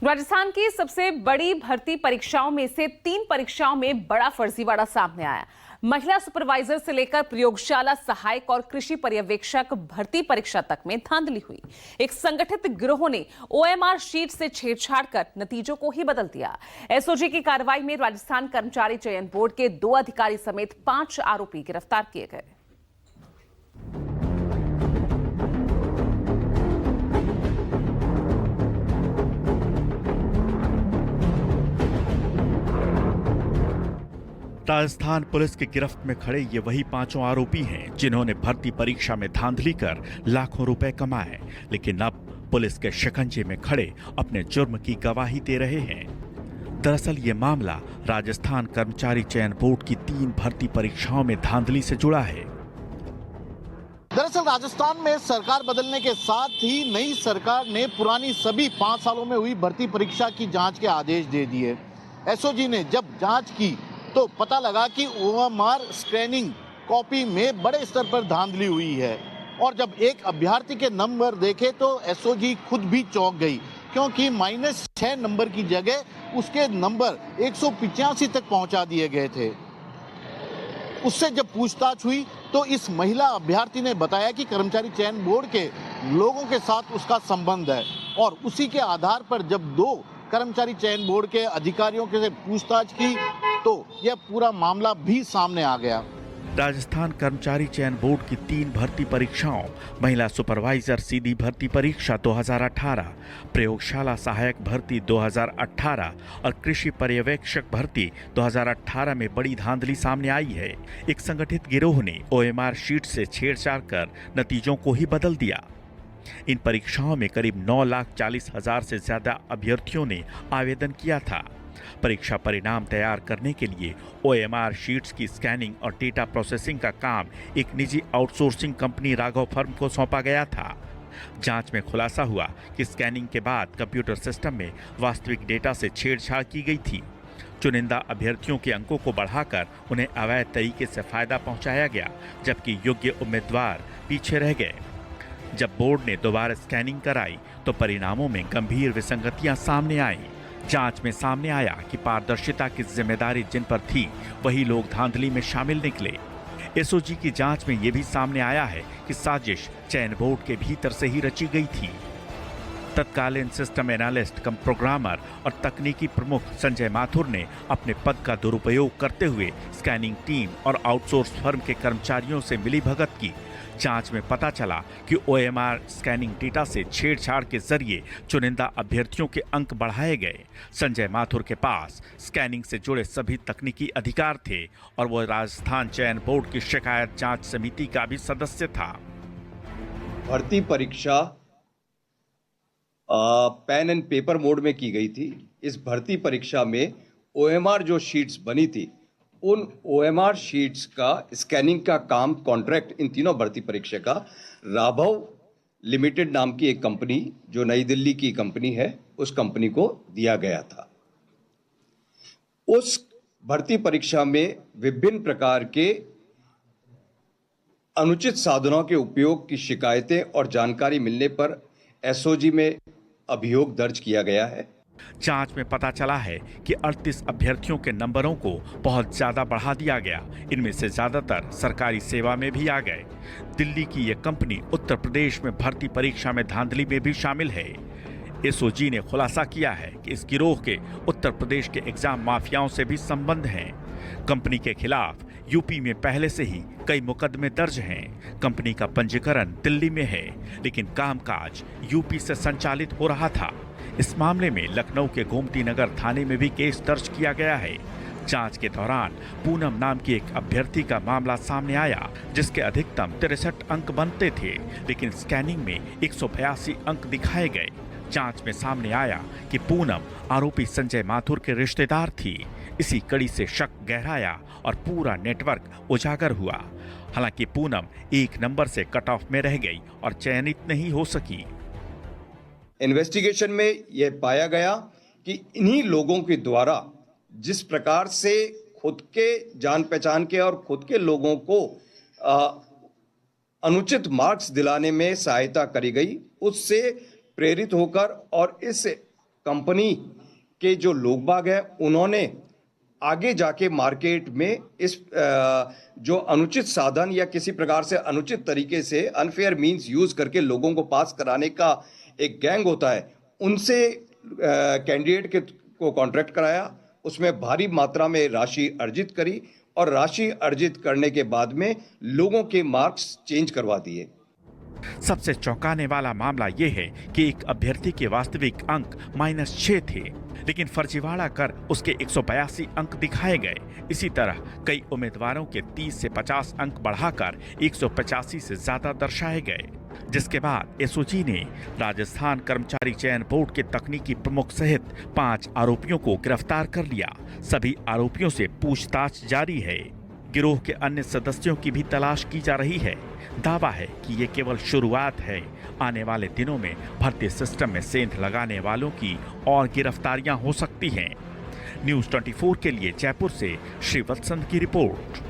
राजस्थान की सबसे बड़ी भर्ती परीक्षाओं में से 3 परीक्षाओं में बड़ा फर्जीवाड़ा सामने आया। महिला सुपरवाइजर से लेकर प्रयोगशाला सहायक और कृषि पर्यवेक्षक भर्ती परीक्षा तक में धांधली हुई। एक संगठित गिरोह ने ओएमआर शीट से छेड़छाड़ कर नतीजों को ही बदल दिया। एसओजी की कार्रवाई में राजस्थान कर्मचारी चयन बोर्ड के 2 अधिकारी समेत 5 आरोपी गिरफ्तार किए गए। राजस्थान पुलिस की गिरफ्त में खड़े ये वही 5 आरोपी हैं जिन्होंने भर्ती परीक्षा में धांधली कर लाखों रुपए कमाए, लेकिन अब पुलिस के शिकंजे में खड़े अपने जुर्म की गवाही दे रहे हैं। दरअसल ये मामला राजस्थान कर्मचारी चयन बोर्ड की 3 भर्ती परीक्षाओं में धांधली से जुड़ा है। दरअसल राजस्थान में सरकार बदलने के साथ ही नई सरकार ने पुरानी सभी 5 सालों में हुई भर्ती परीक्षा की जांच के आदेश दे दिए। एसओजी ने जब जांच की तो पता लगा कि ओएमआर स्कैनिंग कॉपी में बड़े स्तर पर धांधली हुई है और जब एक अभ्यर्थी के नंबर देखे तो एसओजी खुद भी चौंक गई, क्योंकि -6 नंबर की जगह उसके नंबर 185 तक पहुंचा दिए गए थे। उससे जब पूछताछ हुई तो इस महिला अभ्यर्थी ने बताया कि कर्मचारी चयन बोर्ड के लोगों के साथ उसका संबंध है और उसी के आधार पर जब 2 कर्मचारी चयन बोर्ड के अधिकारियों के से पूछताछ की तो यह पूरा मामला भी सामने आ गया। राजस्थान कर्मचारी चयन बोर्ड की 3 भर्ती परीक्षाओं, महिला सुपरवाइजर सीधी भर्ती परीक्षा 2018, प्रयोगशाला सहायक भर्ती 2018 और कृषि पर्यवेक्षक भर्ती 2018 में बड़ी धांधली सामने आई है। एक संगठित गिरोह ने ओएमआर शीट से छेड़छाड़ कर नतीजों को ही बदल दिया। इन परीक्षाओं में करीब 9,40,000 से ज्यादा अभ्यर्थियों ने आवेदन किया था। परीक्षा परिणाम तैयार करने के लिए ओएमआर शीट्स की स्कैनिंग और डेटा प्रोसेसिंग का काम एक निजी आउटसोर्सिंग कंपनी राघव फर्म को सौंपा गया था। जांच में खुलासा हुआ कि स्कैनिंग के बाद कंप्यूटर सिस्टम में वास्तविक डेटा से छेड़छाड़ की गई थी। चुनिंदा अभ्यर्थियों के अंकों को बढ़ाकर उन्हें अवैध तरीके से फायदा पहुंचाया गया, जबकि योग्य उम्मीदवार पीछे रह गए। जब बोर्ड ने दोबारा स्कैनिंग कराई तो परिणामों में गंभीर विसंगतियां सामने आईं। जांच में सामने आया कि पारदर्शिता की जिम्मेदारी जिन पर थी वही लोग धांधली में शामिल निकले। एसओजी की जांच में यह भी सामने आया है कि साजिश चयन बोर्ड के भीतर से ही रची गई थी। तत्कालीन सिस्टम एनालिस्ट कम प्रोग्रामर और तकनीकी प्रमुख संजय माथुर ने अपने पद का दुरुपयोग करते हुए स्कैनिंग टीम और आउटसोर्स फर्म के कर्मचारियों से मिलीभगत की। जांच में पता चला कि ओएमआर स्कैनिंग डेटा से छेड़छाड़ के जरिए चुनिंदा अभ्यर्थियों के अंक बढ़ाए गए। संजय माथुर के पास स्कैनिंग से जुड़े सभी तकनीकी अधिकार थे और वो राजस्थान चयन बोर्ड की शिकायत जांच समिति का भी सदस्य था। भर्ती परीक्षा पेन एंड पेपर मोड में की गई थी। इस भर्ती परीक्षा में ओएमआर जो शीट्स बनी थी, उन ओएमआर शीट्स का स्कैनिंग का काम कॉन्ट्रैक्ट इन तीनों भर्ती परीक्षा का राघव लिमिटेड नाम की एक कंपनी जो नई दिल्ली की कंपनी है, उस कंपनी को दिया गया था। उस भर्ती परीक्षा में विभिन्न प्रकार के अनुचित साधनों के उपयोग की शिकायतें और जानकारी मिलने पर एसओजी में अभियोग दर्ज किया गया है। जांच में पता चला है कि 38 अभ्यर्थियों के नंबरों को बहुत ज्यादा बढ़ा दिया गया। इनमें से ज्यादातर सरकारी सेवा में भी आ गए। दिल्ली की यह कंपनी उत्तर प्रदेश में भर्ती परीक्षा में धांधली में भी शामिल है। एसओजी ने खुलासा किया है कि इस गिरोह के उत्तर प्रदेश के एग्जाम माफियाओं से भी संबंध हैं। कंपनी के खिलाफ यूपी में पहले से ही कई मुकदमे दर्ज हैं। कंपनी का पंजीकरण दिल्ली में है, लेकिन कामकाज यूपी से संचालित हो रहा था। इस मामले में लखनऊ के गोमती नगर थाने में भी केस दर्ज किया गया है। जांच के दौरान पूनम नाम की एक अभ्यर्थी का मामला सामने आया, जिसके अधिकतम 63 अंक बनते थे, लेकिन स्कैनिंग में 182 अंक दिखाए गए। जांच में सामने आया कि पूनम आरोपी संजय माथुर के रिश्तेदार थी। इसी कड़ी से शक गहराया और पूरा नेटवर्क उजागर हुआ। हालांकि पूनम 1 नंबर से कट ऑफ में रह गई और चयनित नहीं हो सकी। इन्वेस्टिगेशन में यह पाया गया कि इन्हीं लोगों के द्वारा जिस प्रकार से खुद के जान पहचान के और खुद के लोगों को अनुचित मार्क्स दिलाने में सहायता करी गई, उससे प्रेरित होकर और इस कंपनी के जो लोग बाग हैं उन्होंने आगे जाके मार्केट में इस जो अनुचित साधन या किसी प्रकार से अनुचित तरीके से अनफेयर मींस यूज करके लोगों को पास कराने का एक गैंग होता है, उनसे कैंडिडेट को कॉन्ट्रैक्ट कराया, उसमें भारी मात्रा में राशि अर्जित करी और राशि अर्जित करने के बाद में लोगों के मार्क्स चेंज करवा दिए। सबसे चौंकाने वाला मामला यह है कि एक अभ्यर्थी के वास्तविक अंक -6 थे, लेकिन फर्जीवाड़ा कर उसके 182 अंक दिखाए गए। इसी तरह कई उम्मीदवारों के 30 से 50 अंक बढ़ाकर 185 से ज्यादा दर्शाए गए, जिसके बाद एसओजी ने राजस्थान कर्मचारी चयन बोर्ड के तकनीकी प्रमुख सहित 5 आरोपियों को गिरफ्तार कर लिया। सभी आरोपियों से पूछताछ जारी है। गिरोह के अन्य सदस्यों की भी तलाश की जा रही है। दावा है कि ये केवल शुरुआत है। आने वाले दिनों में भर्ती सिस्टम में सेंध लगाने वालों की और गिरफ्तारियां हो सकती हैं। न्यूज़ 24 के लिए जयपुर से श्रीवत्संत की रिपोर्ट।